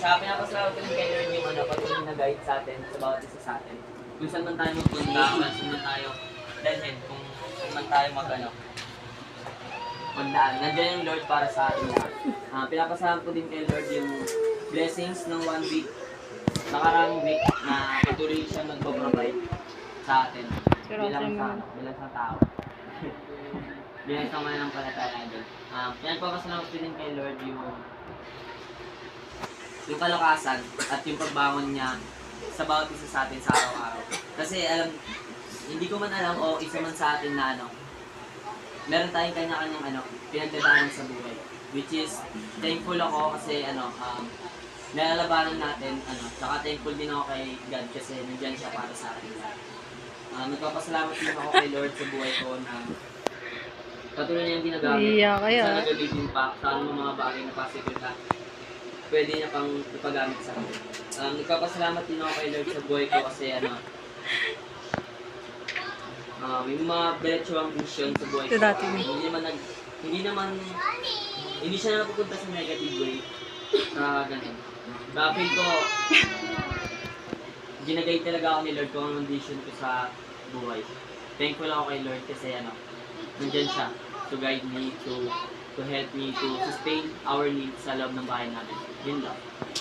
Sa pinapasalamat ko rin kay Lord yung patuloy na guide sa atin, sa bawat isa sa atin. Kung saan man tayo magpunta, kung saan man tayo dalhin, kung saan man tayo magdaan. Nandiyan yung Lord para sa atin lahat. Pinapasalamat ko din kay Lord yung blessings ng 1 week, nakarang week na patuloy siya nagpo-provide sa atin. Bilang sa tao. Bilang sa mga ng palataya doon. Pinagpapasalamat ko din kay Lord yung kalakasan at yung pagbangon niya sa bawat isa sa atin sa araw-araw. Kasi hindi ko man alam o isa man sa atin na meron tayong kanya-kanyang pinagdadaanan sa buhay. Which is, thankful ako kasi nalalabanan natin, saka thankful din ako kay God kasi nandiyan siya para sa atin. Nagpapasalamat din ako kay Lord sa buhay ko na patuloy niya yung ginagamit. Sana gagawin pa sa mga bagay na positive na pwede niya pang ipagamit sa akin. Nagpapasalamat din ako kay Lord sa buhay ko kasi may mga virtual vision sa buhay ko. Hindi siya napupunta sa negative way. Ganun. Feel ko, ginagay talaga ako ni Lord kung ang vision ko sa buhay. Thankful ako kay Lord kasi nandyan siya to guide me, to help me to sustain our needs sa loob ng bahay natin. Yun lang.